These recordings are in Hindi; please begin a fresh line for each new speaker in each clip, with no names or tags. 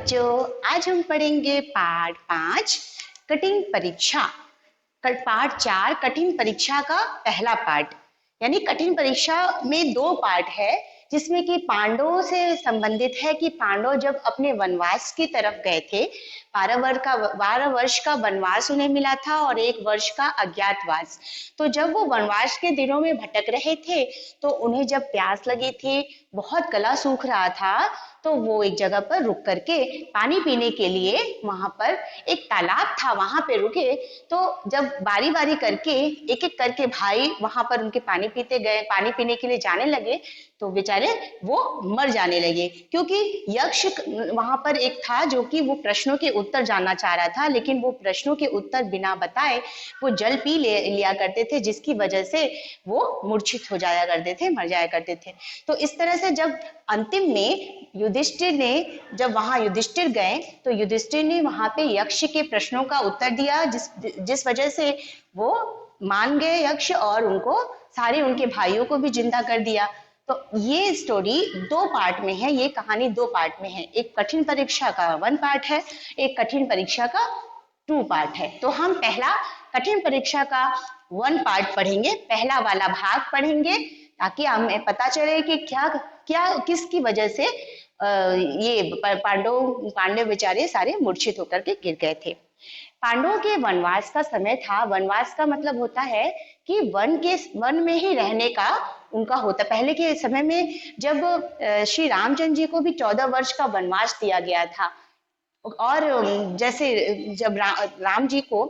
बच्चों, आज हम पढ़ेंगे पाठ 5 कठिन परीक्षा। पाठ 4 कठिन परीक्षा का पहला पाठ। यानी कठिन परीक्षा में 2 पाठ है, जिसमें कि पांडवों से संबंधित है कि पांडव जब अपने वनवास की तरफ गए थे, 12 वर्ष का वनवास उन्हें मिला था और 1 वर्ष का अज्ञातवास। तो जब वो वनवास के दिनों में भटक रहे थे, तो उन्हें जब प्यास लगी थी, बहुत गला सूख रहा था, तो वो एक जगह पर रुक करके पानी पीने के लिए वहां पर एक तालाब था, वहां पे रुके। तो जब बारी बारी करके एक एक करके भाई वहां पर उनके पानी पीते गए, पानी पीने के लिए जाने लगे, तो बेचारे वो मर जाने लगे, क्योंकि यक्ष वहां पर एक था जो कि वो प्रश्नों के उत्तर जानना चाह रहा था, लेकिन वो प्रश्नों के उत्तर बिना बताए वो जल पी लिया करते थे, जिसकी वजह से वो मूर्छित हो जाया करते थे, मर जाया करते थे। तो इस तरह से जब अंतिम में युधिष्ठिर ने जब वहां युधिष्ठिर गए, तो युधिष्ठिर ने वहां पे यक्ष के प्रश्नों का उत्तर दिया, जिस वजह से वो मान गए यक्ष, और उनको सारे उनके भाइयों को भी जिंदा कर दिया। तो ये स्टोरी 2 पार्ट में है, ये कहानी 2 पार्ट में है। एक कठिन परीक्षा का 1 पार्ट है, एक कठिन परीक्षा का 2 पार्ट है। तो हम पहला कठिन परीक्षा का 1 पार्ट पढ़ेंगे, पहला वाला भाग पढ़ेंगे, ताकि हमें पता चले कि क्या क्या किसकी वजह से ये पांडव बेचारे सारे मूर्छित होकर के गिर गए थे। पांडवों के वनवास का समय था। वनवास का मतलब होता है कि वन में ही रहने का उनका होता। पहले के समय में जब श्री रामचंद्र जी को भी 14 वर्ष का वनवास दिया गया था, और जैसे जब राम जी को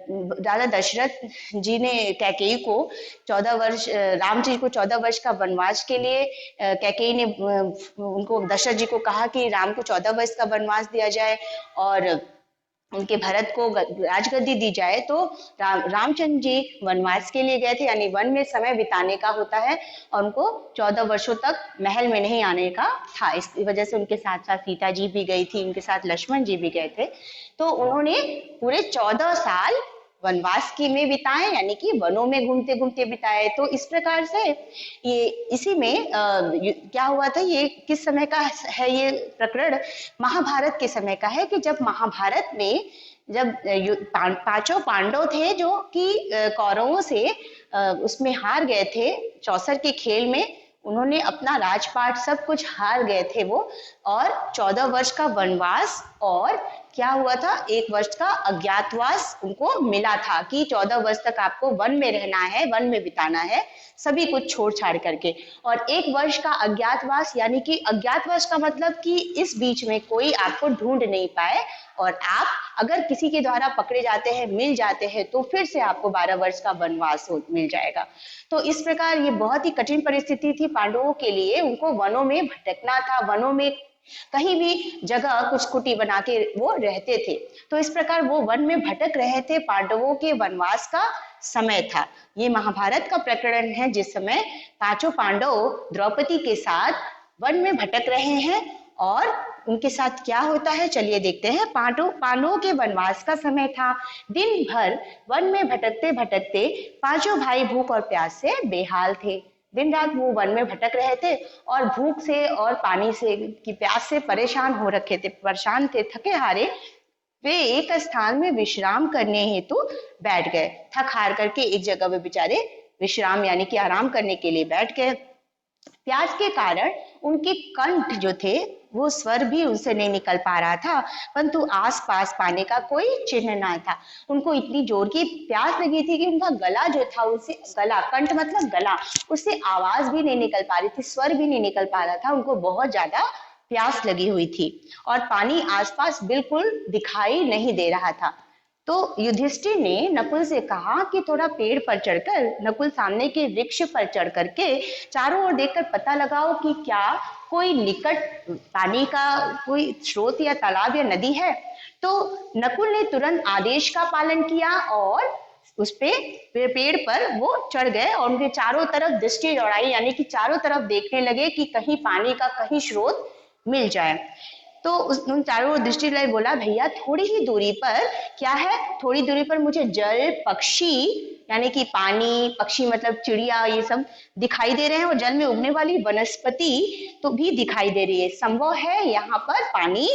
राजा दशरथ जी ने कैकेयी को 14 वर्ष राम जी को 14 वर्ष का वनवास के लिए कैकेयी ने उनको दशरथ जी को कहा कि राम को 14 वर्ष का वनवास दिया जाए और उनके भरत को राजगद्दी दी जाए। तो रामचंद्र जी वनवास के लिए गए थे, यानी वन में समय बिताने का होता है, और उनको 14 वर्षों तक महल में नहीं आने का था। इस वजह से उनके साथ साथ सीता जी भी गई थी, उनके साथ लक्ष्मण जी भी गए थे। तो उन्होंने पूरे 14 साल वनवास की में बिताए, यानी कि वनों में घूमते घूमते बिताए। तो इस प्रकार से ये इसी में क्या हुआ था, ये किस समय का है ये प्रकरण? महाभारत के समय का है, कि जब महाभारत में जब पांचों पांडव थे जो कि कौरवों से उसमें हार गए थे, चौसर के खेल में उन्होंने अपना राजपाट सब कुछ हार गए थे वो, और 14 वर्ष का वनवास और क्या हुआ था, 1 वर्ष का अज्ञातवास उनको मिला था, कि 14 वर्ष तक आपको वन में रहना है, वन में बिताना है, सभी कुछ छोड़ छाड़ करके। और 1 वर्ष का अज्ञातवास, यानी कि अज्ञातवास का मतलब कि इस बीच में कोई आपको ढूंढ नहीं पाए, और आप अगर किसी के द्वारा पकड़े जाते हैं, मिल जाते हैं, तो फिर से आपको 12 वर्ष का वनवास मिल जाएगा। तो इस प्रकार ये बहुत ही कठिन परिस्थिति थी पांडवों के लिए। उनको वनों में भटकना था, वनों में कहीं भी जगह कुछ कुटी बना के वो रहते थे। तो इस प्रकार वो वन में भटक रहे थे, पांडवों के वनवास का समय था। ये महाभारत का प्रकरण है, जिस समय पांचों पांडव द्रौपदी के साथ वन में भटक रहे हैं, और उनके साथ क्या होता है चलिए देखते हैं। पांडवों के वनवास का समय था। दिन भर वन में भटकते भटकते पांचों भाई भूख और प्यास से बेहाल थे। दिन रात वो वन में भटक रहे थे, और भूख से और पानी से की प्यास से परेशान हो रखे थे, परेशान थे, थके हारे वे एक स्थान में विश्राम करने हेतु बैठ गए। थक हार करके एक जगह पे बेचारे विश्राम यानी कि आराम करने के लिए बैठ गए। प्यास के कारण उनके कंठ जो थे, वो स्वर भी उनसे नहीं निकल पा रहा था, परंतु आसपास पाने का कोई चिन्ह ना था। उनको इतनी जोर की प्यास लगी थी कि उनका गला जो था, उससे गला, कंठ मतलब गला, उससे आवाज भी नहीं निकल पा रही थी, स्वर भी नहीं निकल पा रहा था। उनको बहुत ज्यादा प्यास लगी हुई थी, और पानी आसपास बिल्कुल दिखाई नहीं दे रहा था। तो युधिष्ठिर ने नकुल से कहा कि थोड़ा पेड़ पर चढ़कर, नकुल सामने के वृक्ष पर चढ़ करके चारों ओर देखकर पता लगाओ कि क्या कोई निकट पानी का कोई स्रोत या तालाब या नदी है। तो नकुल ने तुरंत आदेश का पालन किया और उस पे पेड़ पर वो चढ़ गए, और उनके चारों तरफ दृष्टि दौड़ाई, यानी कि चारों तरफ देखने लगे कि कहीं पानी का कहीं स्रोत मिल जाए। तो उन चारों ओर दृष्टि लगाई, बोला भैया थोड़ी ही दूरी पर क्या है, थोड़ी दूरी पर मुझे जल, पक्षी यानी कि पानी, पक्षी मतलब चिड़िया, ये सब दिखाई दे रहे हैं, और जल में उगने वाली वनस्पति तो भी दिखाई दे रही है। संभव है यहाँ पर पानी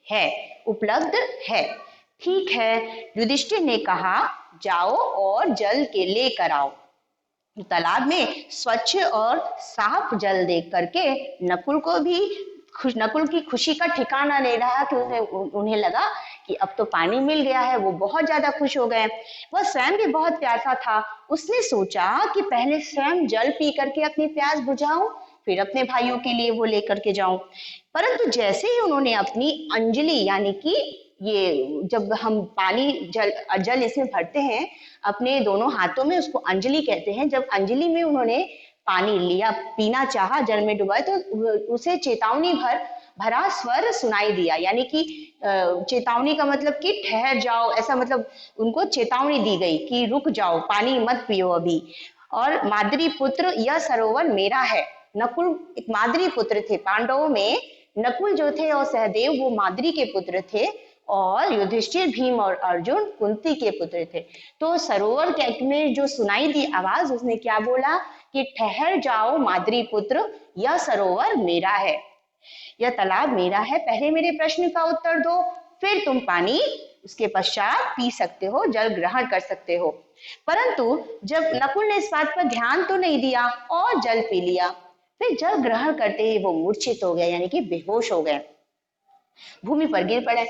है, उपलब्ध है। ठीक है, युधिष्ठिर ने कहा, जाओ और जल के लेकर आओ। तालाब में स्वच्छ और साफ जल देख करके नकुल की खुशी का ठिकाना नहीं रहा कि उन्हें लगा कि अब तो पानी मिल गया है। वो बहुत ज्यादा खुश हो गए। वह स्वयं भी बहुत प्यासा था। उसने सोचा कि पहले स्वयं जल पी करके अपनी प्यास बुझाऊं, फिर अपने भाइयों के लिए वो लेकर के जाऊं। परंतु जैसे ही उन्होंने अपनी अंजलि, यानी कि ये जब हम पानी जल इसमें भरते हैं, अपने दोनों हाथों में, उसको अंजलि कहते हैं। जब अंजलि में उन्होंने पानी लिया, पीना चाहा, जल में डुबाए, तो उसे चेतावनी भरा स्वर सुनाई दिया। यानी कि चेतावनी का मतलब कि ठहर जाओ, ऐसा मतलब उनको चेतावनी दी गई कि रुक जाओ, पानी मत पियो अभी। और माद्री पुत्र, यह सरोवर मेरा है। नकुल एक माद्री पुत्र थे। पांडवों में नकुल जो थे और सहदेव वो माद्री के पुत्र थे, और युधिष्ठिर, भीम और अर्जुन कुंती के पुत्र थे। तो सरोवर के में जो सुनाई दी आवाज, उसने क्या बोला कि ठहर जाओ माद्री पुत्र, यह सरोवर मेरा है, यह तालाब मेरा है। पहले मेरे प्रश्न का उत्तर दो, फिर तुम पानी उसके पश्चात पी सकते हो, जल ग्रहण कर सकते हो। परंतु जब नकुल ने इस बात पर ध्यान तो नहीं दिया और जल पी लिया। फिर जल ग्रहण करते ही वो मूर्छित हो गए, यानी कि बेहोश हो गए, भूमि पर गिर पड़े।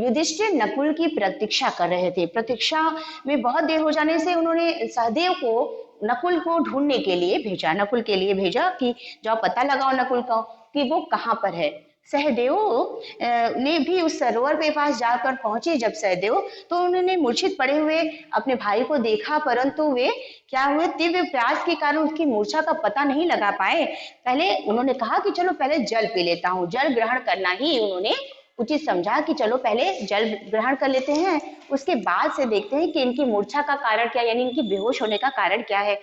युधिष्ठिर नकुल की प्रतीक्षा कर रहे थे। प्रतीक्षा में बहुत देर हो जाने से उन्होंने सहदेव को नकुल को ढूंढने के लिए भेजा, नकुल के लिए भेजा कि जाओ पता लगाओ नकुल का कि वो कहाँ पर है। सहदेव ने भी उस सरोवर के पास जाकर पहुंचे। जब सहदेव, तो उन्होंने मूर्छित पड़े हुए अपने भाई को देखा, परंतु वे क्या हुए, तीव्र प्यास के कारण उसकी मूर्छा का पता नहीं लगा पाए। पहले उन्होंने कहा कि चलो पहले जल पी लेता हूँ, जल ग्रहण करना ही उन्होंने उचित समझा कि चलो पहले जल ग्रहण कर लेते हैं, उसके बाद से देखते हैं कि इनकी मूर्छा का कारण क्या, यानी इनकी बेहोश होने का कारण क्या है।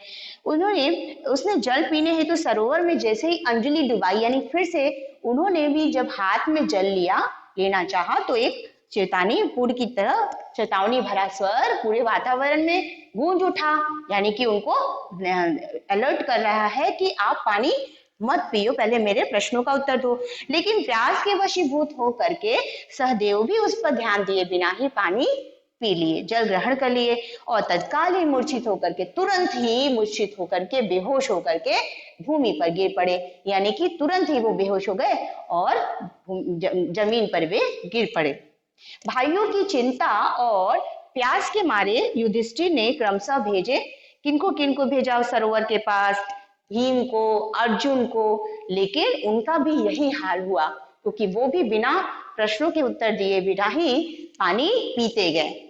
उसने जल पीने हेतु सरोवर में जैसे ही अंजलि डुबाई, यानी फिर से उन्होंने भी जब हाथ में जल लेना चाहा, तो एक चेतावनी पूर्व की तरह चेतावनी भरा स्वर पूरे वातावरण में गूंज उठा, यानी कि उनको अलर्ट कर रहा है कि आप पानी मत पियो, पहले मेरे प्रश्नों का उत्तर दो। लेकिन प्यास के वशीभूत हो करके सहदेव भी उस पर ध्यान दिए बिना ही पानी पी लिए, जल ग्रहण कर लिए, और तत्काल ही मूर्छित होकर के, तुरंत ही मूर्छित होकर के, बेहोश होकर के भूमि पर गिर पड़े। यानी कि तुरंत ही वो बेहोश हो गए और जमीन पर वे गिर पड़े। भाइयों की चिंता और प्यास के मारे युधिष्ठिर ने क्रमशः भेजे, किनको किनको भेजा उस सरोवर के पास, भीम को, अर्जुन को, लेकिन उनका भी यही हाल हुआ, क्योंकि वो भी बिना प्रश्नों के उत्तर दिए बिना ही पानी पीते गए।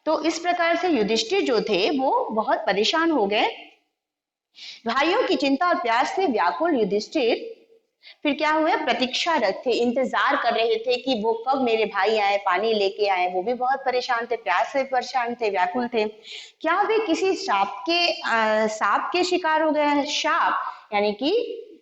तो इस प्रकार से युधिष्ठिर जो थे वो बहुत परेशान हो गए। भाइयों की चिंता और प्यास से व्याकुल युधिष्ठिर फिर क्या हुआ, प्रतीक्षारत थे, इंतजार कर रहे थे कि वो कब मेरे भाई आए, पानी लेके आए। वो भी बहुत परेशान थे, प्यास से परेशान थे, व्याकुल थे। क्या वे किसी सांप के शिकार हो गए हैं? शाप यानी कि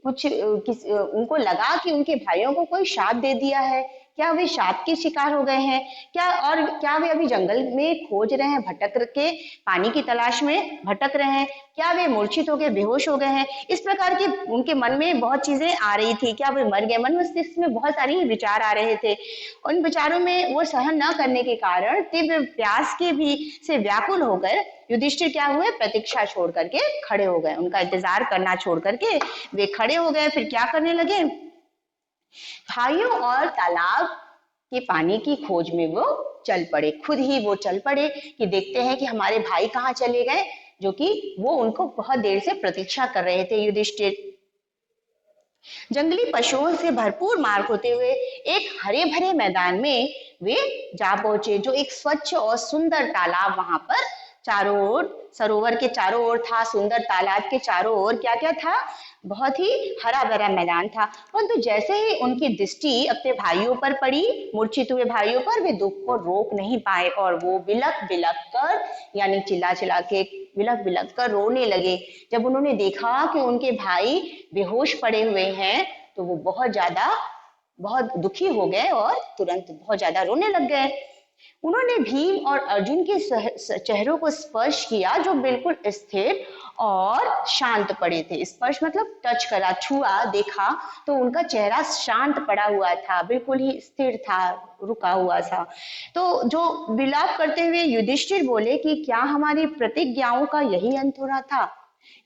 उनको लगा कि उनके भाइयों को कोई शाप दे दिया है। क्या वे शाप के शिकार हो गए हैं क्या वे अभी जंगल में खोज रहे हैं, भटक के पानी की तलाश में भटक रहे हैं? क्या वे मूर्छित हो गए, बेहोश हो गए हैं? इस प्रकार की उनके मन में बहुत चीजें आ रही थी। क्या वे मर गए? मन मस्तिष्क में बहुत सारी विचार आ रहे थे। उन विचारों में वो सहन न करने के कारण तीव्र प्यास के भी से व्याकुल होकर युधिष्ठिर क्या हुए, प्रतीक्षा छोड़ करके खड़े हो गए। उनका इंतजार करना छोड़ करके वे खड़े हो गए। फिर क्या करने लगे, भाइयों और तालाब के पानी की खोज में वो चल पड़े। खुद ही वो चल पड़े कि देखते हैं कि हमारे भाई कहाँ चले गए, जो कि वो उनको बहुत देर से प्रतीक्षा कर रहे थे। युधिष्ठिर जंगली पशुओं से भरपूर मार्ग होते हुए एक हरे भरे मैदान में वे जा पहुंचे, जो एक स्वच्छ और सुंदर तालाब वहां पर चारों ओर, सरोवर के चारों ओर था। सुंदर तालाब के चारों ओर क्या क्या था, बहुत ही हरा भरा मैदान था। परंतु जैसे ही उनकी दृष्टि अपने भाइयों पर पड़ी, मूर्छित हुए भाइयों पर, वे दुख को रोक नहीं पाए और वो बिलक बिलक कर, यानी चिल्ला चिल्ला के, बिलक बिलक कर रोने लगे। जब उन्होंने देखा कि उनके भाई बेहोश पड़े हुए हैं, तो वो बहुत दुखी हो गए और तुरंत बहुत ज्यादा रोने लग गए। उन्होंने भीम और अर्जुन के चेहरों को स्पर्श किया जो बिल्कुल स्थिर और शांत पड़े थे। स्पर्श मतलब टच करा, छुआ, देखा तो उनका चेहरा शांत पड़ा हुआ था, बिल्कुल ही स्थिर था, रुका हुआ था। तो जो विलाप करते हुए युधिष्ठिर बोले कि क्या हमारी प्रतिज्ञाओं का यही अंत हो रहा था।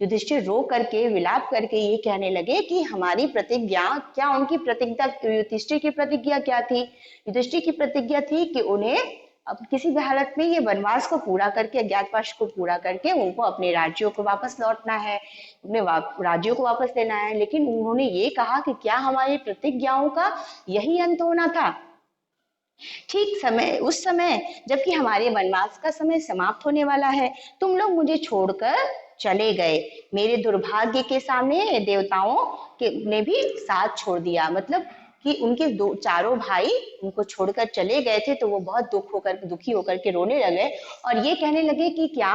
युधिष्ठिर रो करके विलाप करके ये कहने लगे कि हमारी प्रतिज्ञा क्या, उनकी प्रतिज्ञा, युधिष्ठिर की प्रतिज्ञा क्या थी। युधिष्ठिर की प्रतिज्ञा थी कि उन्हें अब किसी भी हालत में ये वनवास को पूरा करके, अज्ञातवास को पूरा करके उनको अपने राज्यों को वापस लौटना है, अपने राज्यों को वापस लेना है। लेकिन उन्होंने ये कहा कि क्या हमारी प्रतिज्ञाओं का यही अंत होना था। ठीक समय, उस समय जबकि हमारे वनवास का समय समाप्त होने वाला है, तुम लोग मुझे छोड़कर चले गए। मेरे दुर्भाग्य के सामने देवताओं के ने भी साथ छोड़ दिया। मतलब कि उनके दो चारों भाई उनको छोड़कर चले गए थे, तो वो बहुत दुखी होकर के रोने लगे और ये कहने लगे कि क्या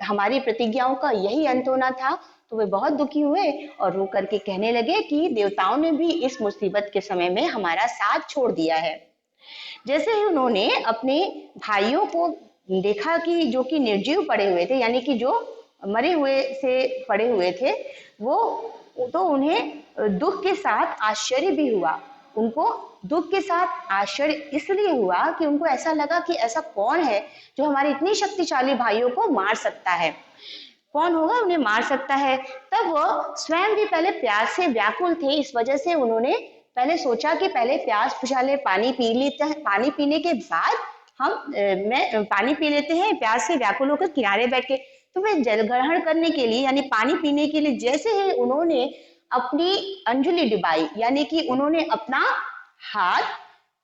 हमारी प्रतिज्ञाओं का यही अंत होना था। तो वे बहुत दुखी हुए और रो करके कहने लगे कि देवताओं ने भी इस मुसीबत के समय में हमारा साथ छोड़ दिया है। जैसे ही उन्होंने अपने भाइयों को देखा कि जो कि निर्जीव पड़े हुए थे, यानी कि जो मरे हुए से पड़े हुए थे, वो तो उन्हें दुख के साथ आश्चर्य भी हुआ। उनको दुख के साथ आश्चर्य इसलिए हुआ कि उनको ऐसा लगा कि ऐसा कौन है जो हमारे इतनी शक्तिशाली भाइयों को मार सकता है, कौन होगा उन्हें मार सकता है। तब वह स्वयं भी पहले प्यास से व्याकुल थे, इस वजह से उन्होंने पहले सोचा कि पहले प्यास बुझा ले, पानी पी लेते हैं, पानी पीने के बाद मैं पानी पी लेते हैं, प्यास से व्याकुल होकर किनारे बैठ के। तो वे जल ग्रहण करने के लिए यानी पानी पीने के लिए जैसे ही उन्होंने अपनी अंजलि डुबाई, यानी कि उन्होंने अपना हाथ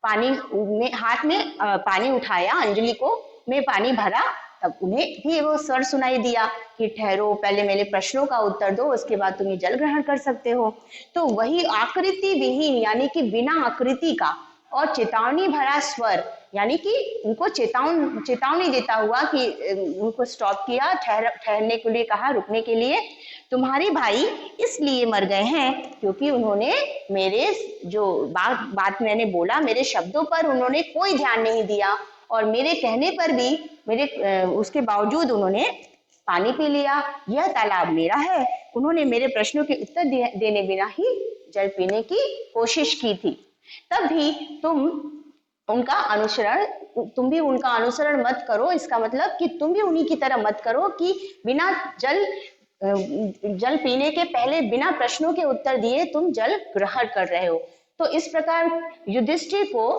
हाथ में पानी उठाया, अंजलि को में पानी भरा, तब उन्हें भी वो स्वर सुनाई दिया कि ठहरो, पहले मेरे प्रश्नों का उत्तर दो, उसके बाद तुम जल ग्रहण कर सकते हो। तो वही आकृति विहीन यानी कि बिना आकृति का और चेतावनी भरा स्वर, यानी कि उनको चेतावनी देता हुआ कि उनको स्टॉप किया, ठहरने के लिए कहा, रुकने के लिए। तुम्हारे भाई इसलिए मर गए हैं क्योंकि उन्होंने मेरे जो बात मैंने बोला, मेरे शब्दों पर उन्होंने कोई ध्यान नहीं दिया और मेरे कहने पर भी उसके बावजूद उन्होंने पानी पी लिया। यह तालाब मेरा है। उन्होंने मेरे प्रश्नों के उत्तर देने बिना ही जल पीने की कोशिश की थी। तब भी तुम भी उनका अनुसरण मत करो। इसका मतलब कि तुम भी उन्हीं की तरह मत करो कि बिना जल पीने के पहले बिना प्रश्नों के उत्तर दिए तुम जल ग्रहण कर रहे हो। तो इस प्रकार युधिष्ठिर को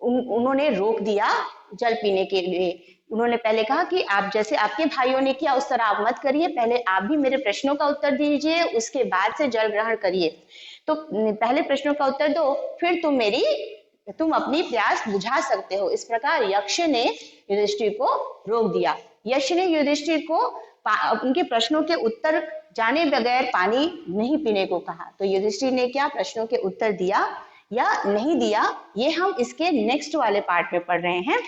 उन्होंने रोक दिया जल पीने के लिए। उन्होंने पहले कहा कि आप जैसे आपके भाइयों ने किया उस तरह आप मत करिए, पहले आप भी मेरे प्रश्नों का उत्तर दीजिए, उसके बाद से जल ग्रहण करिए। तो पहले प्रश्नों का उत्तर दो, फिर तुम अपनी प्यास बुझा सकते हो। इस प्रकार यक्ष ने युधिष्ठिर को रोक दिया। यक्ष ने युधिष्ठिर को उनके प्रश्नों के उत्तर जाने बगैर पानी नहीं पीने को कहा। तो युधिष्ठिर ने क्या प्रश्नों के उत्तर दिया या नहीं दिया, ये हम इसके नेक्स्ट वाले पार्ट में पढ़ रहे हैं।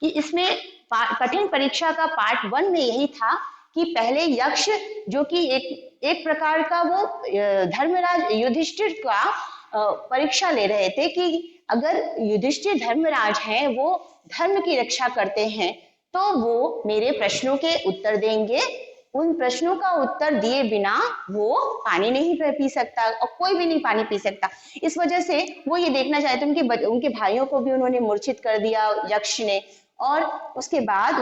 कि इसमें कठिन परीक्षा का पार्ट 1 में यही था कि पहले यक्ष जो कि एक प्रकार का वो धर्मराज युधिष्ठिर का परीक्षा ले रहे थे कि अगर युधिष्ठिर धर्मराज हैं, वो धर्म की रक्षा करते हैं, तो वो मेरे प्रश्नों के उत्तर देंगे। उन प्रश्नों का उत्तर दिए बिना वो पानी नहीं पी सकता और कोई भी नहीं पानी पी सकता। इस वजह से वो ये देखना चाहते थे, उनके भाइयों को भी उन्होंने मूर्छित कर दिया यक्ष ने। और उसके बाद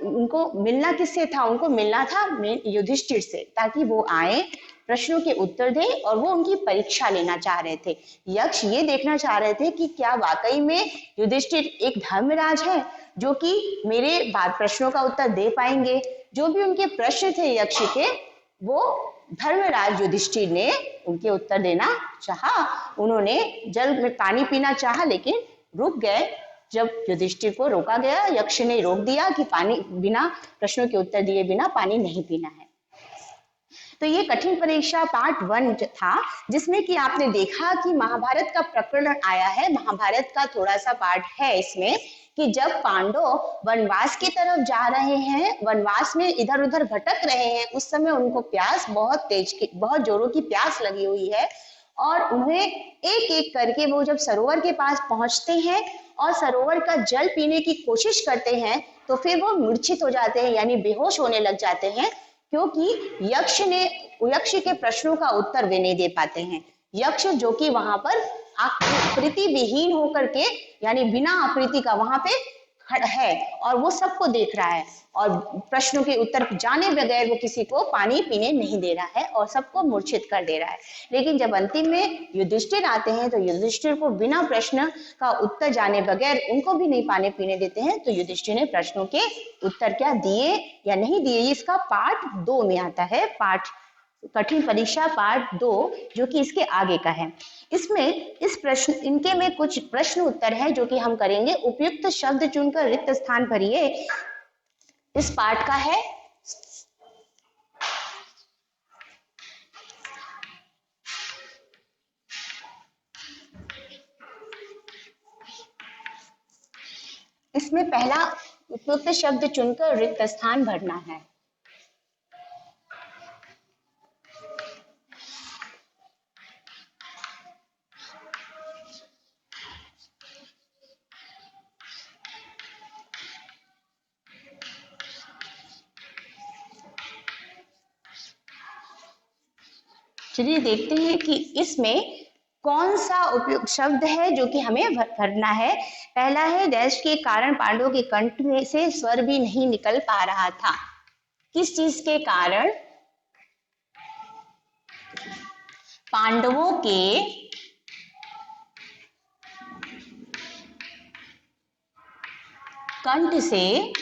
उनको मिलना किससे था, उनको मिलना था युधिष्ठिर से, ताकि वो आए, प्रश्नों के उत्तर दे और वो उनकी परीक्षा लेना चाह रहे थे। यक्ष ये देखना चाह रहे थे कि क्या वाकई में युधिष्ठिर एक धर्मराज है जो कि मेरे प्रश्नों का उत्तर दे पाएंगे। जो भी उनके प्रश्न थे यक्ष के, वो धर्मराज युधिष्ठिर ने उनके उत्तर देना चाहा। उन्होंने जल में पानी पीना चाहा लेकिन रुक गए। जब युधिष्ठिर को रोका गया, यक्ष ने रोक दिया कि पानी बिना प्रश्नों के उत्तर दिए बिना पानी नहीं पीना है। तो ये कठिन परीक्षा पार्ट 1 था, जिसमें कि आपने देखा कि महाभारत का प्रकरण आया है। महाभारत का थोड़ा सा पार्ट है इसमें कि जब पांडव वनवास की तरफ जा रहे हैं, वनवास में इधर उधर भटक रहे हैं, उस समय उनको प्यास बहुत जोरों की प्यास लगी हुई है और उन्हें एक एक करके वो जब सरोवर के पास पहुंचते हैं और सरोवर का जल पीने की कोशिश करते हैं तो फिर वो मूर्छित हो जाते हैं, यानी बेहोश होने लग जाते हैं, क्योंकि यक्ष के प्रश्नों का उत्तर वे नहीं दे पाते हैं। यक्ष जो कि वहां पर आकृति विहीन होकर के, यानी बिना आकृति का वहां पे खड़ा है और वो सबको देख रहा है और प्रश्नों के उत्तर जाने बगैर वो किसी को पानी पीने नहीं दे रहा है और सबको मूर्छित कर दे रहा है। लेकिन जब अंतिम में युधिष्ठिर आते हैं तो युधिष्ठिर को बिना प्रश्न का उत्तर जाने बगैर उनको भी नहीं पानी पीने देते हैं। तो युधिष्ठिर ने प्रश्नों के उत्तर क्या दिए या नहीं दिए, इसका पार्ट 2 में आता है, पार्ट कठिन परीक्षा पार्ट 2, जो कि इसके आगे का है। इसमें इस प्रश्न इनके में कुछ प्रश्न उत्तर है जो कि हम करेंगे। उपयुक्त शब्द चुनकर रिक्त स्थान भरिए, इस पार्ट का है। इसमें पहला उपयुक्त शब्द चुनकर रिक्त स्थान भरना है। चलिए देखते हैं कि इसमें कौन सा उपयुक्त शब्द है जो कि हमें भरना है। पहला है, डैश के कारण पांडवों के कंठ में से स्वर भी नहीं निकल पा रहा था। किस चीज के कारण? पांडवों के कंठ से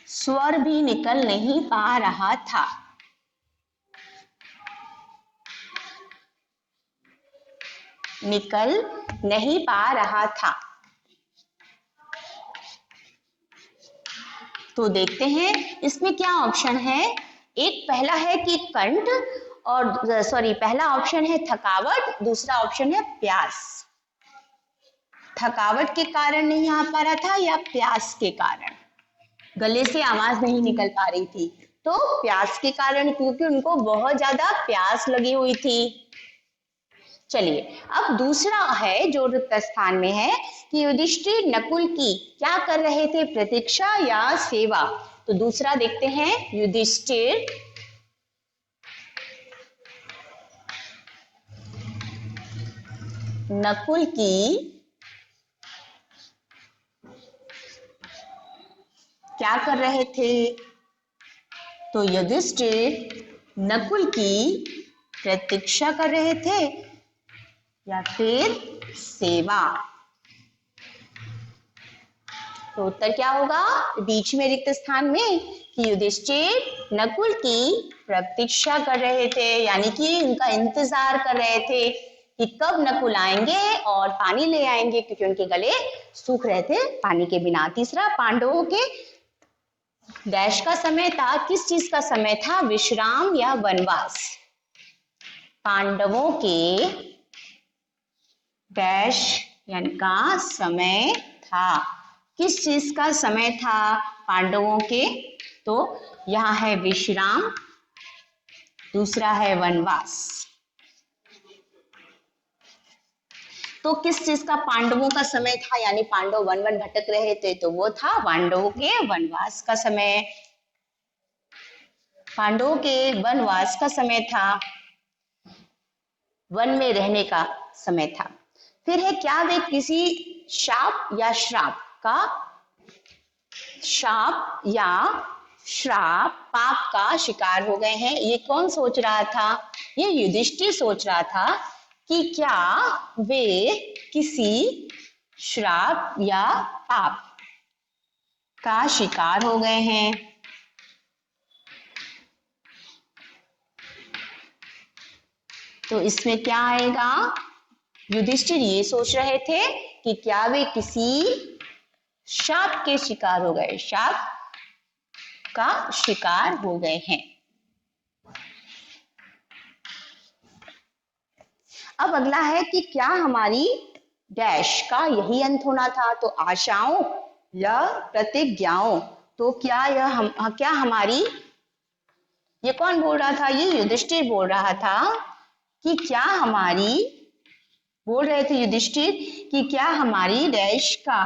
स्वर भी निकल नहीं पा रहा था। निकल नहीं पा रहा था। तो देखते हैं इसमें क्या ऑप्शन है। एक पहला है कि कंठ, और सॉरी पहला ऑप्शन है थकावट, दूसरा ऑप्शन है प्यास। थकावट के कारण नहीं आ पा रहा था या प्यास के कारण, गले से आवाज नहीं निकल पा रही थी। तो प्यास के कारण, क्योंकि उनको बहुत ज्यादा प्यास लगी हुई थी। चलिए अब दूसरा है जो रिक्त स्थान में है कि युधिष्ठिर नकुल की क्या कर रहे थे, प्रतीक्षा या सेवा। तो दूसरा देखते हैं, युधिष्ठिर नकुल की क्या कर रहे थे। तो युधिष्ठिर नकुल की प्रतीक्षा कर रहे थे या फिर सेवा। तो उत्तर क्या होगा बीच में रिक्त स्थान में कि युधिष्ठिर नकुल की प्रतीक्षा कर रहे थे, यानी कि उनका इंतजार कर रहे थे कि कब नकुल आएंगे और पानी ले आएंगे, क्योंकि उनके गले सूख रहे थे पानी के बिना। तीसरा, पांडवों के डैश का समय था, किस चीज का समय था, विश्राम या वनवास। पांडवों के डैश यानी का समय था, किस चीज का समय था पांडवों के। तो यहां है विश्राम, दूसरा है वनवास। तो किस चीज का पांडवों का समय था, यानी पांडव वन वन भटक रहे थे, तो वो था पांडवों के वनवास का समय। पांडवों के वनवास का समय था, वन में रहने का समय था। फिर है, क्या वे किसी शाप या श्राप का, शाप या श्राप पाप का शिकार हो गए हैं। ये कौन सोच रहा था, ये युधिष्ठिर सोच रहा था कि क्या वे किसी श्राप या पाप का शिकार हो गए हैं। तो इसमें क्या आएगा, युधिष्ठिर ये सोच रहे थे कि क्या वे किसी शाप के शिकार हो गए, शाप का शिकार हो गए हैं। अब अगला है कि क्या हमारी डैश का यही अंत होना था, तो आशाओं या प्रतिज्ञाओं। तो क्या हमारी ये कौन बोल रहा था? ये युधिष्ठिर बोल रहा था कि क्या हमारी, बोल रहे थे युधिष्ठिर कि क्या हमारी डैश का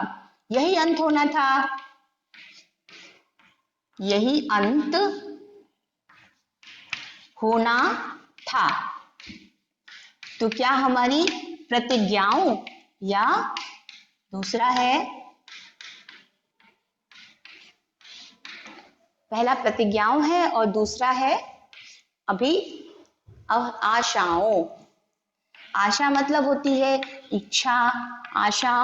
यही अंत होना था, यही अंत होना था। तो क्या हमारी प्रतिज्ञाओं, या दूसरा है, पहला प्रतिज्ञाओं है और दूसरा है अभी आशाओं। आशा मतलब होती है इच्छा, आशा,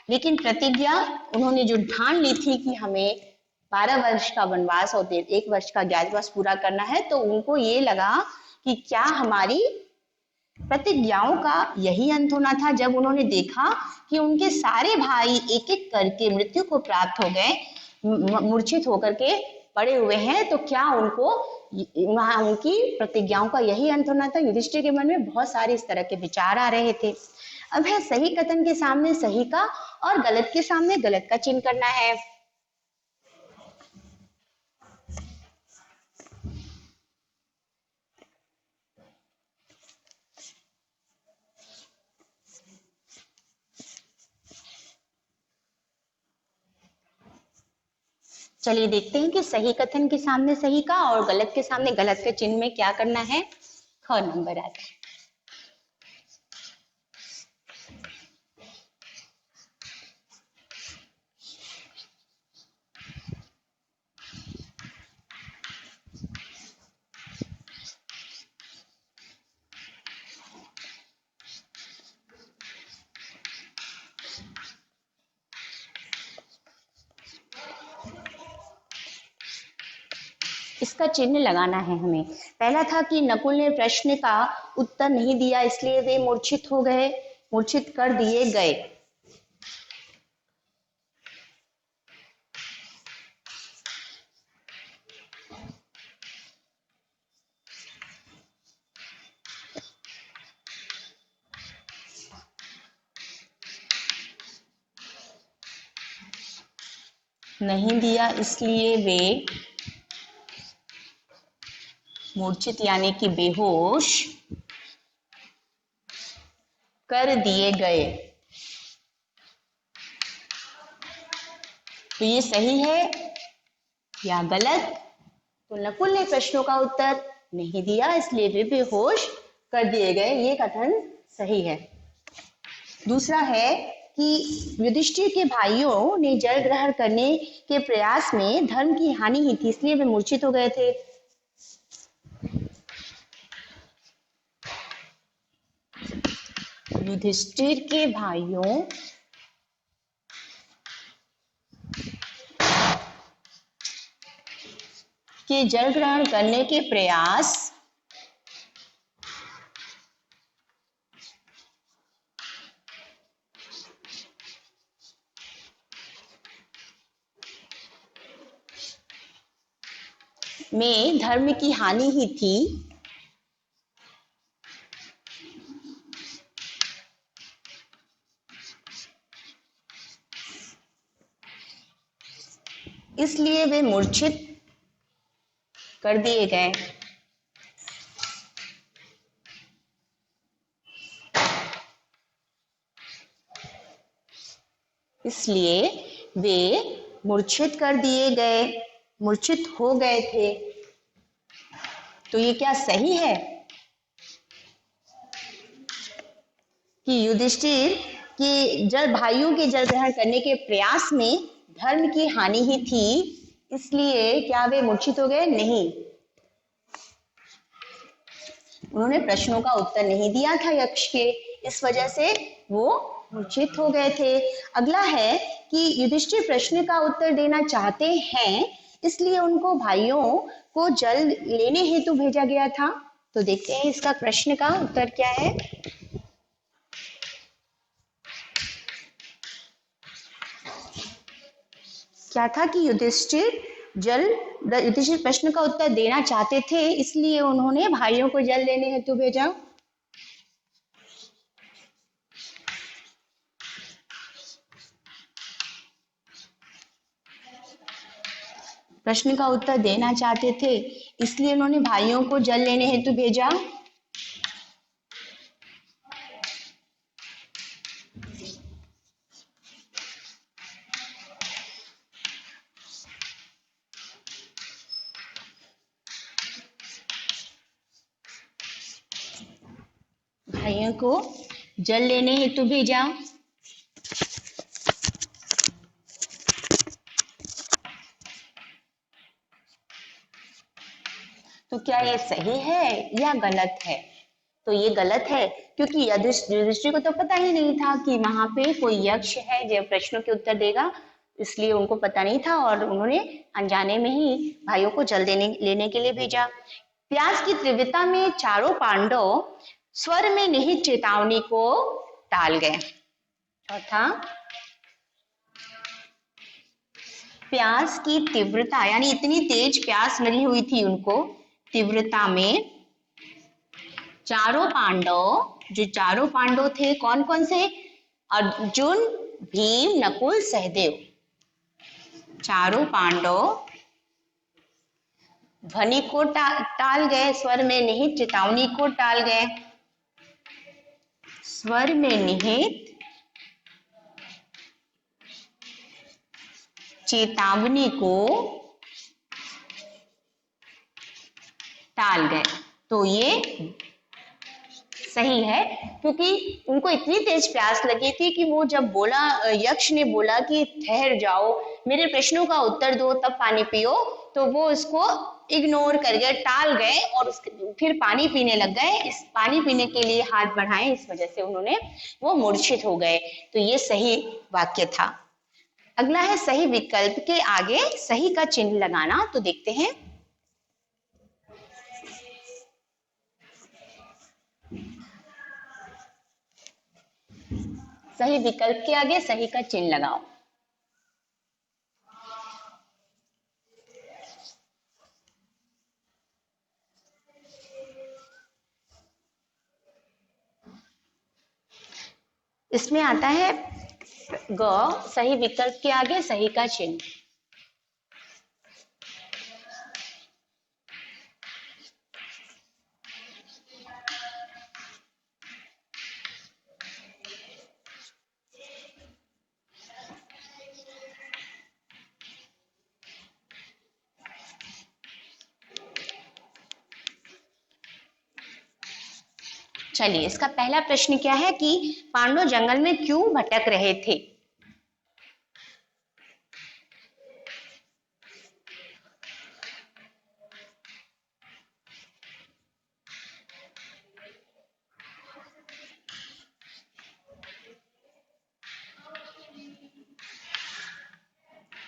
लेकिन प्रतिज्ञा उन्होंने जो ठान ली थी कि हमें 12 वर्ष का वनवास और 1 वर्ष का ज्ञातवास पूरा करना है, तो उनको ये लगा कि क्या हमारी प्रतिज्ञाओं का यही अंत होना था। जब उन्होंने देखा कि उनके सारे भाई एक एक करके मृत्यु को प्राप्त हो गए, मूर्छित होकर के पड़े हुए हैं, तो क्या उनको वहां उनकी प्रतिज्ञाओं का यही अंत होना था। युधिष्ठिर के मन में बहुत सारे इस तरह के विचार आ रहे थे। अब है सही कथन के सामने सही का और गलत के सामने गलत का चिन्ह करना है। चलिए देखते हैं कि सही कथन के सामने सही का और गलत के सामने गलत के चिन्ह में क्या करना है। ख नंबर आता है। इसका चिन्ह लगाना है हमें। पहला था कि नकुल ने प्रश्न का उत्तर नहीं दिया इसलिए वे मूर्छित हो गए, मूर्छित कर दिए गए। नहीं दिया इसलिए वे मूर्छित यानी कि बेहोश कर दिए गए। तो ये सही है या गलत? तो नकुल ने प्रश्नों का उत्तर नहीं दिया इसलिए वे बेहोश कर दिए गए, ये कथन सही है। दूसरा है कि युधिष्ठिर के भाइयों ने जल ग्रहण करने के प्रयास में धर्म की हानि ही थी इसलिए वे मूर्छित हो गए थे। युधिष्ठिर के भाइयों के जल ग्रहण करने के प्रयास में धर्म की हानि ही थी इसलिए वे मूर्छित कर दिए गए। इसलिए वे मूर्छित कर दिए गए, मूर्छित हो गए थे। तो ये क्या सही है कि युधिष्ठिर के जल भाइयों के जल ग्रहण करने के प्रयास में धर्म की हानि ही थी इसलिए क्या वे मूर्छित हो गए? नहीं, उन्होंने प्रश्नों का उत्तर नहीं दिया था यक्ष के, इस वजह से वो मूर्छित हो गए थे। अगला है कि युधिष्ठिर प्रश्न का उत्तर देना चाहते हैं इसलिए उनको भाइयों को जल लेने हेतु भेजा गया था। तो देखते हैं इसका प्रश्न का उत्तर क्या है। क्या था कि युधिष्ठिर प्रश्न का उत्तर देना चाहते थे इसलिए उन्होंने भाइयों को जल लेने हेतु भेजा। प्रश्न का उत्तर देना चाहते थे, इसलिए उन्होंने भाइयों को जल लेने हेतु भेजा। भाइयों को जल लेने हेतु भेजा। तो क्या ये सही है या गलत है? तो ये गलत है, क्योंकि युधिष्ठिर को तो पता ही नहीं था कि वहां पे कोई यक्ष है जो प्रश्नों के उत्तर देगा, इसलिए उनको पता नहीं था और उन्होंने अनजाने में ही भाइयों को जल लेने के लिए भेजा। प्यास की तीव्रता में चारों पांडव स्वर में निहित चेतावनी को टाल गए। चौथा, प्यास की तीव्रता यानी इतनी तेज प्यास लगी हुई थी उनको, तीव्रता में चारों पांडव, जो चारों पांडव थे कौन कौन से? अर्जुन, भीम, नकुल, सहदेव, चारों पांडव ध्वनि को टाल गए, स्वर में निहित चेतावनी को टाल गए। स्वर में निहित चेतावनी को टाल गए। तो ये सही है, क्योंकि उनको इतनी तेज प्यास लगी थी कि वो जब बोला, यक्ष ने बोला कि ठहर जाओ, मेरे प्रश्नों का उत्तर दो तब पानी पियो, तो वो उसको इग्नोर कर गए, टाल गए और फिर पानी पीने लग गए। इस पानी पीने के लिए हाथ बढ़ाए, इस वजह से उन्होंने वो मूर्छित हो गए। तो ये सही वाक्य था। अगला है सही विकल्प के आगे सही का चिन्ह लगाना। तो देखते हैं, सही विकल्प के आगे सही का चिन्ह लगाओ। इसमें आता है ग, सही विकल्प के आगे सही का चिन्ह। चलिए, इसका पहला प्रश्न क्या है कि पांडव जंगल में क्यों भटक रहे थे?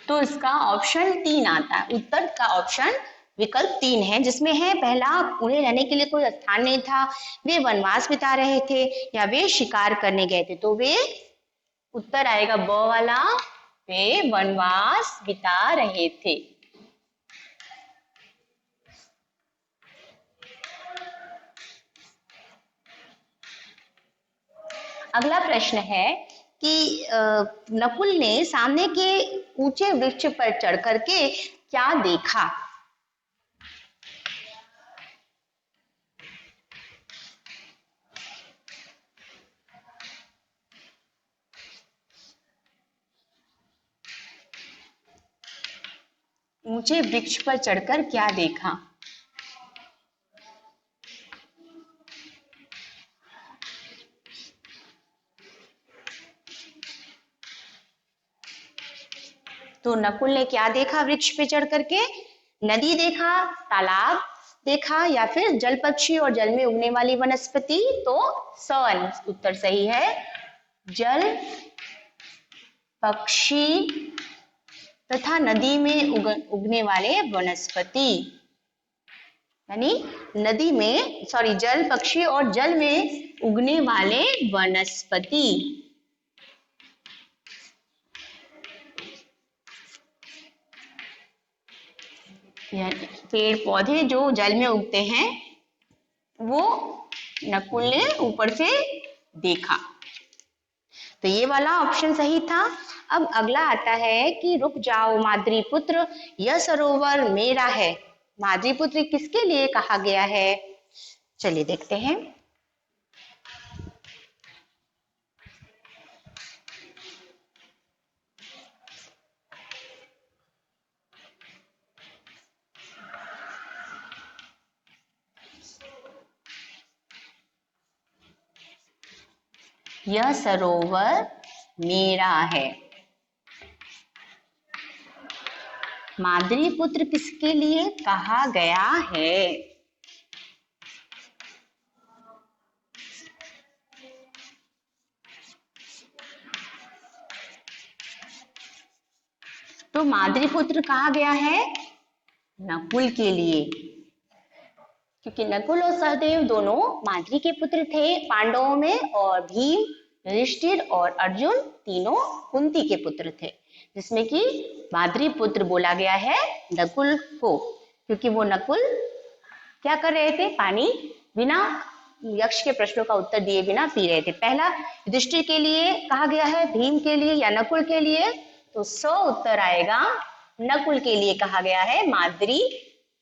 तो इसका ऑप्शन 3 आता है, उत्तर का ऑप्शन विकल्प 3 है, जिसमें है पहला, उन्हें रहने के लिए कोई स्थान नहीं था, वे वनवास बिता रहे थे, या वे शिकार करने गए थे। तो वे, उत्तर आएगा ब वाला, वे वनवास बिता रहे थे। अगला प्रश्न है कि नकुल ने सामने के ऊंचे वृक्ष पर चढ़ करके क्या देखा? ऊंचे वृक्ष पर चढ़कर क्या देखा? तो नकुल ने क्या देखा वृक्ष पे चढ़ करके? नदी देखा, तालाब देखा, या फिर जल पक्षी और जल में उगने वाली वनस्पति? तो सन उत्तर सही है, जल पक्षी तथा नदी में उगने वाले वनस्पति, यानी नदी में, सॉरी, जल पक्षी और जल में उगने वाले वनस्पति। पेड़ पौधे जो जल में उगते हैं वो नकुल ने ऊपर से देखा। तो ये वाला ऑप्शन सही था। अब अगला आता है कि रुक जाओ माद्रीपुत्र, यह सरोवर मेरा है। माद्रीपुत्र किसके लिए कहा गया है? चलिए देखते हैं। यह सरोवर मेरा है। माद्रीपुत्र किसके लिए कहा गया है? तो माद्रीपुत्र कहा गया है नकुल के लिए, क्योंकि नकुल और सहदेव दोनों माद्री के पुत्र थे पांडवों में, और भीम, युधिष्ठिर और अर्जुन तीनों कुंती के पुत्र थे, जिसमें कि माद्री पुत्र बोला गया है नकुल को, क्योंकि वो नकुल क्या कर रहे थे? पानी बिना यक्ष के प्रश्नों का उत्तर दिए बिना पी रहे थे। पहला युधिष्ठिर के लिए कहा गया है, भीम के लिए या नकुल के लिए? तो 100 उत्तर आएगा नकुल के लिए कहा गया है माद्री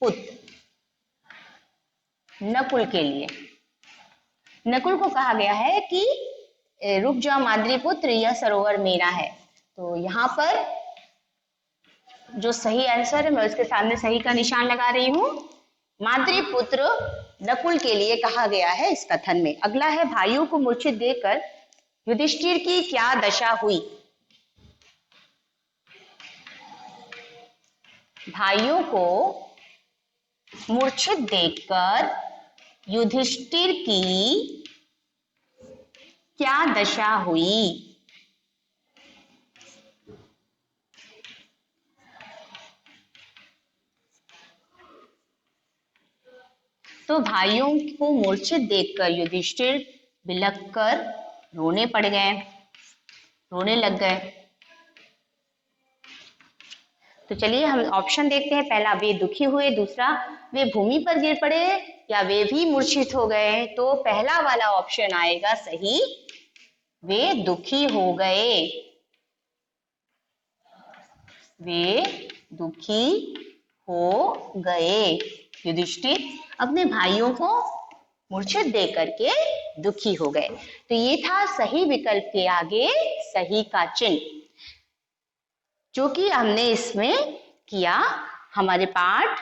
पुत्र। नकुल के लिए, नकुल को कहा गया है कि रुक जाओ माद्री पुत्र, यह सरोवर मेरा है। तो यहाँ पर जो सही आंसर है मैं उसके सामने सही का निशान लगा रही हूँ। माद्री पुत्र नकुल के लिए कहा गया है इस कथन में। अगला है भाइयों को मूर्छित देखकर युधिष्ठिर की क्या दशा हुई? भाइयों को मूर्छित देखकर युधिष्ठिर की क्या दशा हुई? तो भाइयों को मूर्छित देखकर युधिष्ठिर बिलख कर रोने पड़ गए, रोने लग गए। तो चलिए हम ऑप्शन देखते हैं। पहला, वे दुखी हुए। दूसरा, वे भूमि पर गिर पड़े, या वे भी मूर्छित हो गए। तो पहला वाला ऑप्शन आएगा सही, वे दुखी हो गए। वे दुखी हो गए। युधिष्ठिर अपने भाइयों को मूर्छित देख करके दुखी हो गए। तो ये था सही विकल्प के आगे सही का चिन्ह, जो कि हमने इसमें किया हमारे पाठ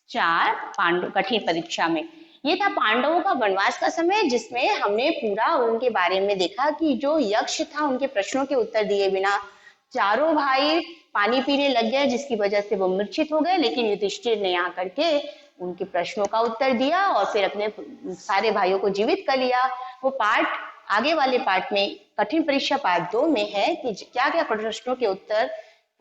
4 पांडव कठिन परीक्षा में। ये था पांडवों का वनवास का समय, जिसमें हमने पूरा उनके बारे में देखा कि जो यक्ष था उनके प्रश्नों के उत्तर दिए बिना चारों भाई पानी पीने लग गए, जिसकी वजह से वो मूर्छित हो गए। लेकिन युधिष्ठिर ने आकर के उनके प्रश्नों का उत्तर दिया और फिर अपने सारे भाइयों को जीवित कर लिया। वो पाठ आगे वाले पाठ में, कठिन परीक्षा पाठ 2 में है कि क्या क्या प्रश्नों के उत्तर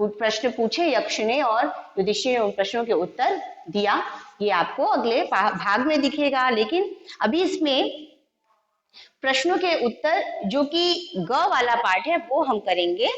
प्रश्न पूछे यक्ष ने और युधिष्ठिर ने उन प्रश्नों के उत्तर दिया। ये आपको अगले भाग में दिखेगा। लेकिन अभी इसमें प्रश्नों के उत्तर जो कि ग वाला पार्ट है वो हम करेंगे।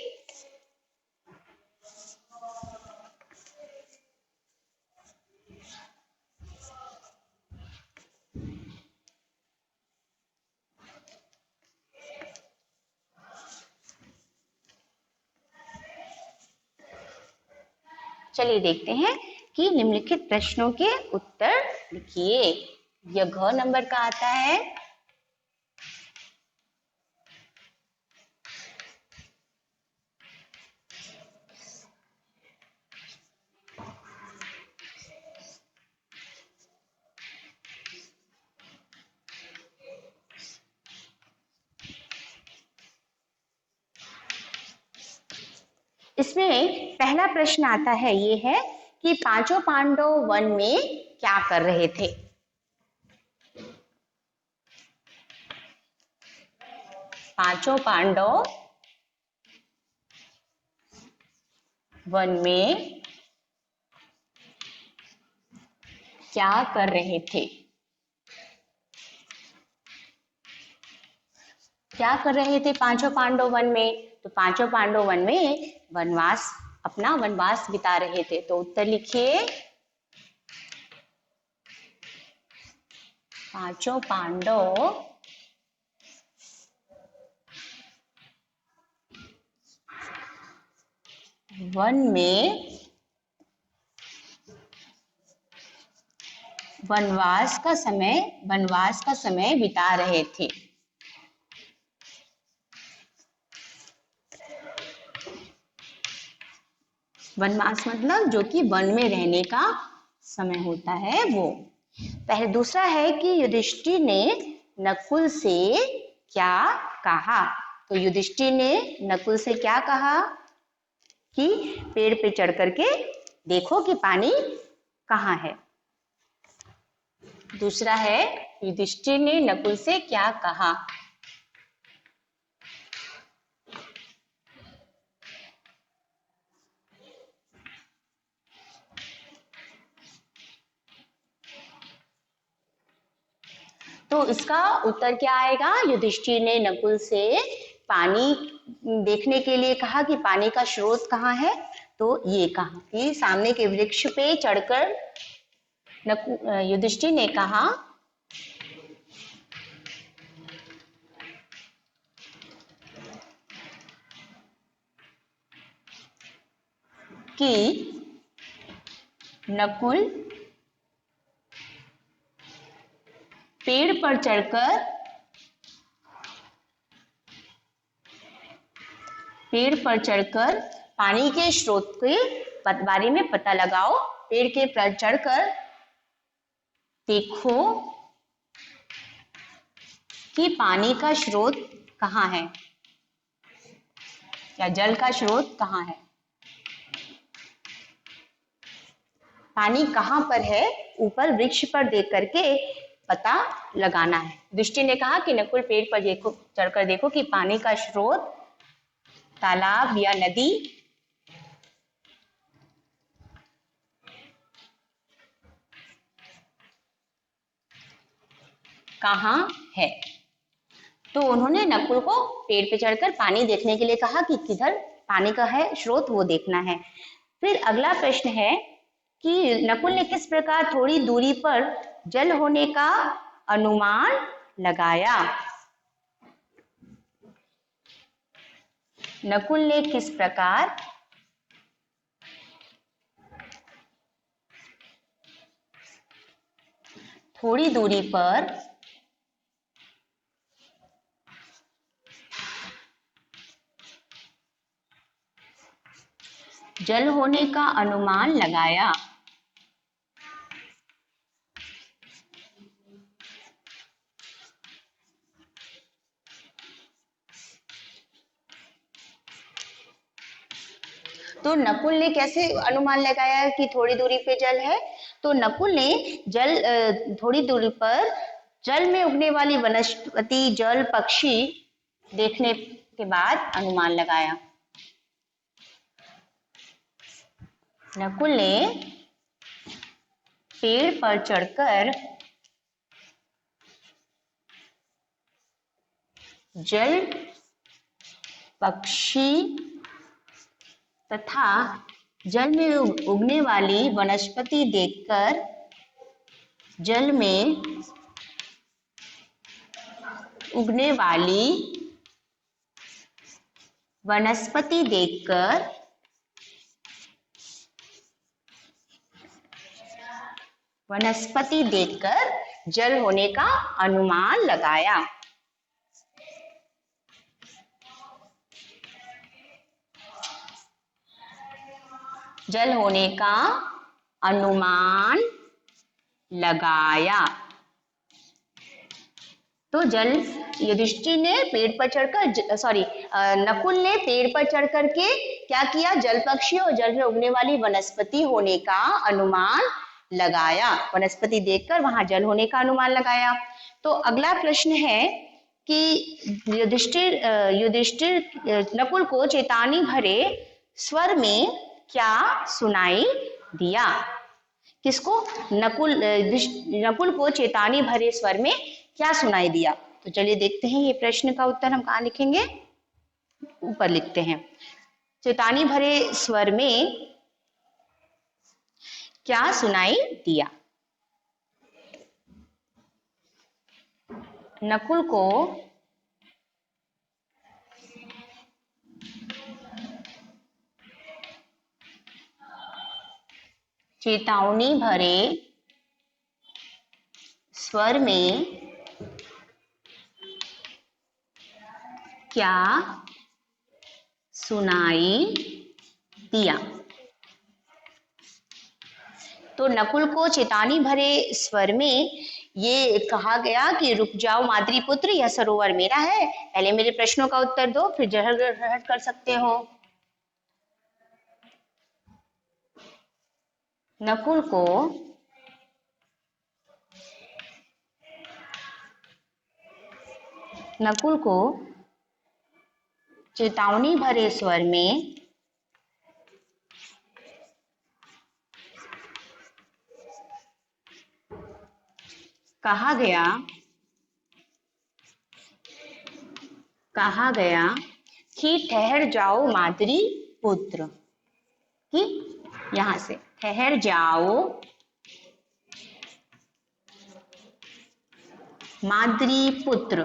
चलिए देखते हैं कि निम्नलिखित प्रश्नों के उत्तर लिखिए। यह घ नंबर का आता है। इसमें पहला प्रश्न आता है, ये है कि पांचों पांडव वन में क्या कर रहे थे? पांचों पांडव वन में क्या कर रहे थे? क्या कर रहे थे पांचों पांडव वन में? तो पांचों पांडव वन में वनवास, अपना वनवास बिता रहे थे। तो उत्तर लिखिए, पांचों पांडव वन में वनवास का समय बिता रहे थे। वनवास मतलब जो कि वन में रहने का समय होता है वो। पहले दूसरा है कि युधिष्ठिर ने नकुल से क्या कहा। तो युधिष्ठिर ने नकुल से क्या कहा कि पेड़ पे चढ़ करके देखो कि पानी कहाँ है। दूसरा है युधिष्ठिर ने नकुल से क्या कहा। तो इसका उत्तर क्या आएगा। युधिष्ठिर ने नकुल से पानी देखने के लिए कहा कि पानी का स्रोत कहाँ है। तो ये कहा कि सामने के वृक्ष पे चढ़कर युधिष्ठिर ने कहा कि नकुल पेड़ पर चढ़कर पानी के स्रोत के बारे में पता लगाओ। पेड़ के पर चढ़कर देखो कि पानी का स्रोत कहाँ है या जल का स्रोत कहाँ है। पानी कहाँ पर है ऊपर वृक्ष पर देख करके पता लगाना है। युधिष्ठिर ने कहा कि नकुल पेड़ पर चढ़कर देखो कि पानी का स्रोत तालाब या नदी कहाँ है। तो उन्होंने नकुल को पेड़ पे चढ़कर पानी देखने के लिए कहा कि किधर पानी का है स्रोत वो देखना है। फिर अगला प्रश्न है कि नकुल ने किस प्रकार थोड़ी दूरी पर जल होने का अनुमान लगाया। नकुल ने किस प्रकार थोड़ी दूरी पर जल होने का अनुमान लगाया। तो नकुल ने कैसे अनुमान लगाया कि थोड़ी दूरी पे जल है। तो नकुल ने थोड़ी दूरी पर जल में उगने वाली वनस्पति जल पक्षी देखने के बाद अनुमान लगाया। नकुल ने पेड़ पर चढ़कर जल पक्षी तथा जल में उगने वाली वनस्पति देखकर जल में उगने वाली वनस्पति देखकर जल होने का अनुमान लगाया। जल होने का अनुमान लगाया। तो युधिष्ठिर ने पेड़ पर चढ़कर नकुल ने पेड़ पर चढ़ करके क्या किया। जल पक्षी और जल में उगने वाली वनस्पति होने का अनुमान लगाया। वनस्पति देखकर वहां जल होने का अनुमान लगाया। तो अगला प्रश्न है कि युधिष्ठिर नकुल को चेतावनी भरे स्वर में क्या सुनाई दिया। किसको। नकुल को चेतावनी भरे स्वर में क्या सुनाई दिया। तो चलिए देखते हैं ये प्रश्न का उत्तर हम कहाँ लिखेंगे। ऊपर लिखते हैं चेतावनी भरे स्वर में क्या सुनाई दिया। नकुल को चेतावनी भरे स्वर में क्या सुनाई दिया। तो नकुल को चेतावनी भरे स्वर में ये कहा गया कि रुक जाओ माद्री पुत्र, यह सरोवर मेरा है। पहले मेरे प्रश्नों का उत्तर दो, फिर जल ग्रहण कर सकते हो। नकुल को चेतावनी भरे स्वर में कहा गया कि ठहर जाओ माद्री पुत्र, कि यहां से ठहर जाओ माद्री पुत्र,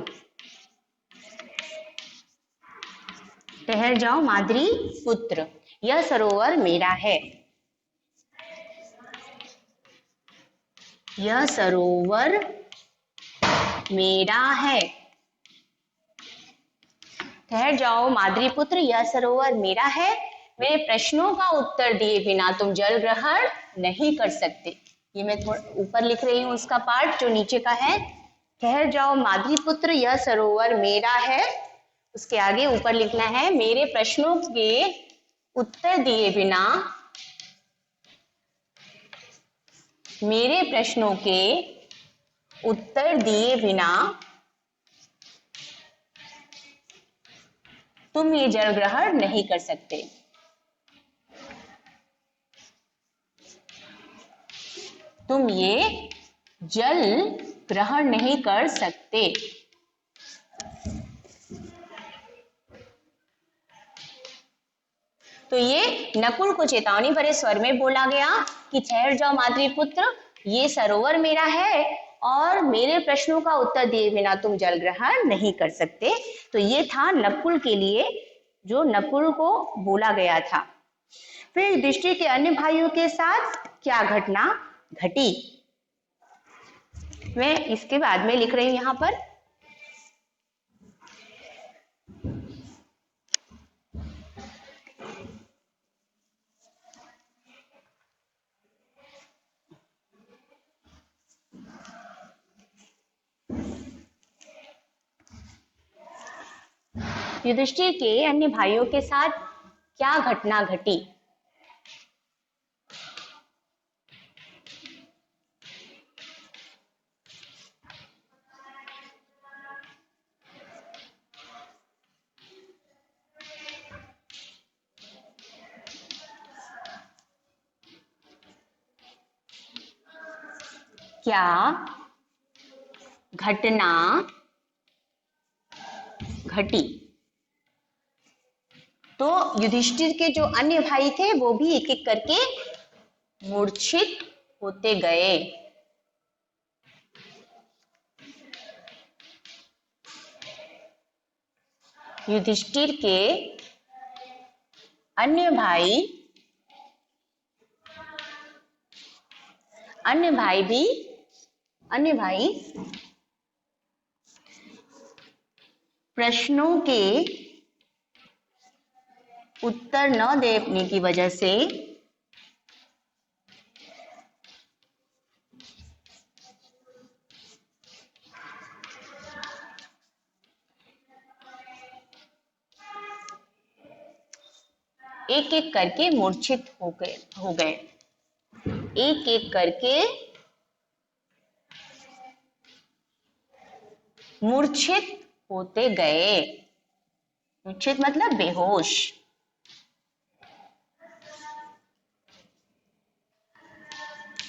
ठहर जाओ माद्री पुत्र, यह सरोवर मेरा है। यह सरोवर मेरा है। ठहर जाओ माद्री पुत्र, यह सरोवर मेरा है। मेरे प्रश्नों का उत्तर दिए बिना तुम जल ग्रहण नहीं कर सकते। ये मैं थोड़ा ऊपर लिख रही हूं उसका पार्ट जो नीचे का है। ठहर जाओ माद्री पुत्र, यह सरोवर मेरा है। उसके आगे ऊपर लिखना है मेरे प्रश्नों के उत्तर दिए बिना, मेरे प्रश्नों के उत्तर दिए बिना तुम ये जल ग्रहण नहीं कर सकते। तुम ये जल ग्रहण नहीं कर सकते। तो ये नकुल को चेतावनी भरे स्वर में बोला गया कि ठहर जाओ माद्री पुत्र, ये सरोवर मेरा है और मेरे प्रश्नों का उत्तर दिए बिना तुम जल ग्रहण नहीं कर सकते। तो ये था नकुल के लिए, जो नकुल को बोला गया था। फिर युधिष्ठिर के अन्य भाइयों के साथ क्या घटना घटी, मैं इसके बाद में लिख रही हूं यहां पर। युधिष्ठिर के अन्य भाइयों के साथ क्या घटना घटी। क्या घटना घटी। तो युधिष्ठिर के जो अन्य भाई थे वो भी एक एक करके मूर्छित होते गए। युधिष्ठिर के अन्य भाई प्रश्नों के उत्तर न देने की वजह से एक एक करके मूर्छित हो गए। एक एक करके मूर्छित होते गए। मूर्छित मतलब बेहोश।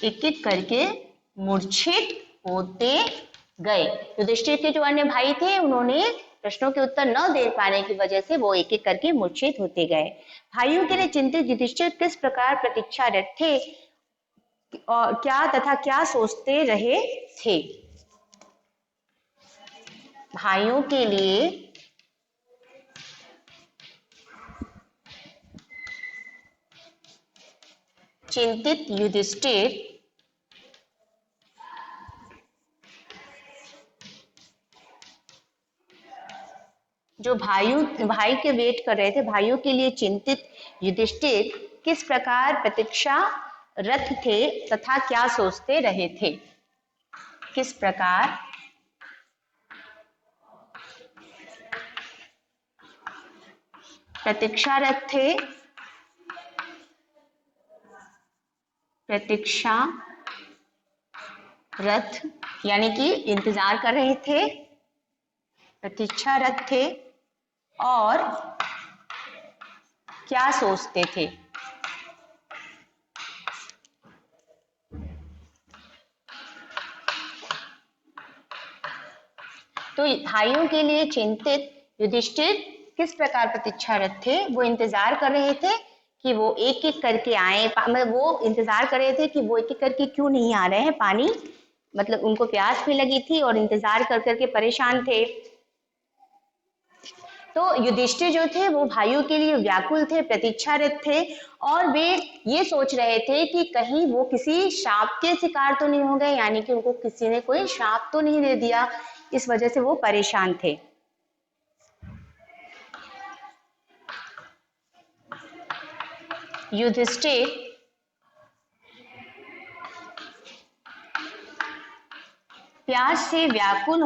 एक एक करके मूर्छित होते गए। युधिष्ठिर के जो अन्य भाई थे उन्होंने प्रश्नों के उत्तर न दे पाने की वजह से वो एक एक करके मूर्छित होते गए। भाइयों के लिए चिंतित युधिष्ठिर किस प्रकार प्रतीक्षारत थे और क्या तथा क्या सोचते रहे थे। भाइयों के लिए चिंतित युधिष्ठिर जो भाई के वेट कर रहे थे, भाइयों के लिए चिंतित युधिष्ठिर किस प्रकार प्रतीक्षा रत थे तथा क्या सोचते रहे थे? किस प्रकार प्रतीक्षारत थे, प्रतीक्षा रथ यानी कि इंतजार कर रहे थे, प्रतीक्षारत थे और क्या सोचते थे? तो भाइयों के लिए चिंतित युधिष्ठिर किस प्रकार प्रतीक्षारत थे? वो इंतजार कर रहे थे कि वो एक एक करके आए, वो इंतजार कर रहे थे कि वो एक एक करके क्यों नहीं आ रहे हैं पानी, मतलब उनको प्यास भी लगी थी और इंतजार कर करके परेशान थे। तो युधिष्ठिर जो थे वो भाइयों के लिए व्याकुल थे, प्रतीक्षारत थे और वे ये सोच रहे थे कि कहीं वो किसी शाप के शिकार तो नहीं हो गए, यानी कि उनको किसी ने कोई शाप तो नहीं दे दिया, इस वजह से वो परेशान थे। युधिष्ठिर प्यास से व्याकुल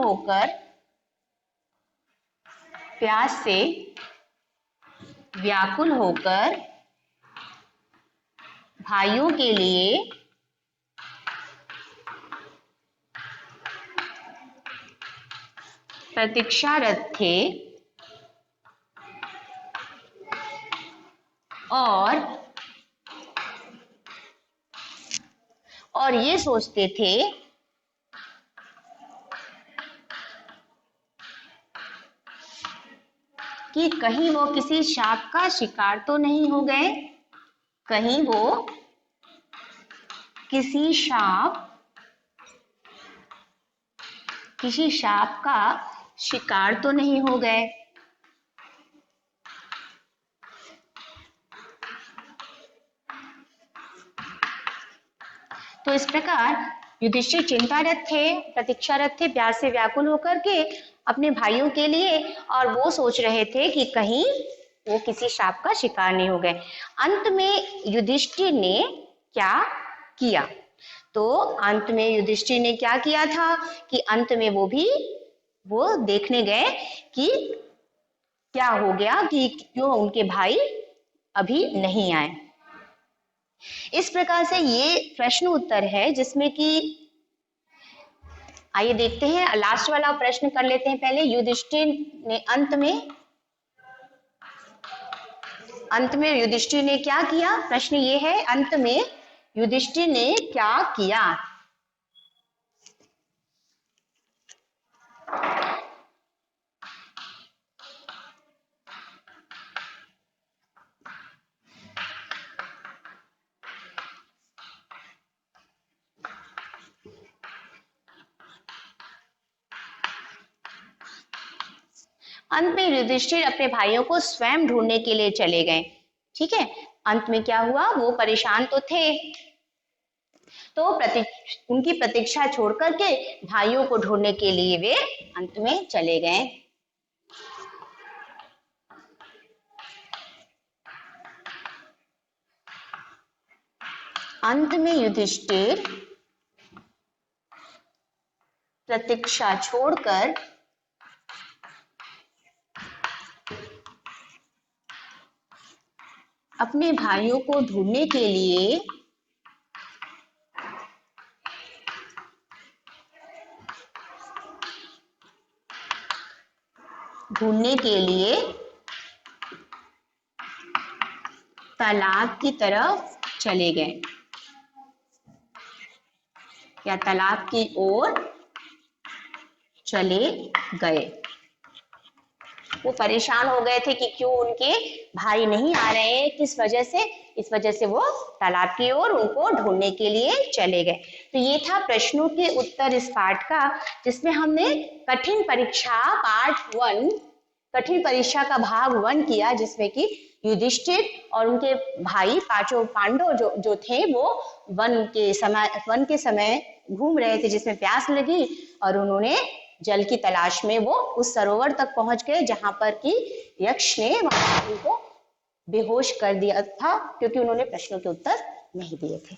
होकर भाइयों के लिए प्रतीक्षारत थे और ये सोचते थे कि कहीं वो किसी शाप का शिकार तो नहीं हो गए, कहीं वो किसी शाप का शिकार तो नहीं हो गए। तो इस प्रकार युधिष्ठिर चिंतारत थे, प्रतीक्षारत थे, प्यास से व्याकुल होकर के अपने भाइयों के लिए, और वो सोच रहे थे कि कहीं वो किसी शाप का शिकार नहीं हो गए। अंत में युधिष्ठिर ने क्या किया? तो अंत में युधिष्ठिर ने क्या किया था कि अंत में वो देखने गए कि क्या हो गया, कि क्यों उनके भाई अभी नहीं आए। इस प्रकार से ये प्रश्न उत्तर है जिसमें कि आइए देखते हैं, लास्ट वाला प्रश्न कर लेते हैं पहले। युधिष्ठिर ने अंत में युधिष्ठिर ने क्या किया? प्रश्न ये है, अंत में युधिष्ठिर ने क्या किया? अंत में युधिष्ठिर अपने भाइयों को स्वयं ढूंढने के लिए चले गए। ठीक है, अंत में क्या हुआ? वो परेशान तो थे, तो उनकी प्रतीक्षा छोड़ करके भाइयों को ढूंढने के लिए वे अंत में चले गए। अंत में युधिष्ठिर प्रतीक्षा छोड़कर अपने भाइयों को ढूंढने के लिए तालाब की तरफ चले गए या तालाब की ओर चले गए। वो परेशान हो गए थे कि क्यों उनके भाई नहीं आ रहे हैं, किस वजह से, इस वजह से वो तालाब की ओर उनको ढूंढने के लिए चले गए। तो ये था प्रश्नों के उत्तर इस पाठ का, जिसमें हमने कठिन परीक्षा पार्ट 1 कठिन परीक्षा का भाग 1 किया, जिसमें कि युधिष्ठिर और उनके भाई पांचों पांडव जो थे वो वन के समय घूम रहे थे, जिसमें प्यास लगी और उन्होंने जल की तलाश में वो उस सरोवर तक पहुंच गए जहां पर कि यक्ष ने वहां उनको बेहोश कर दिया था, क्योंकि उन्होंने प्रश्नों के उत्तर नहीं दिए थे।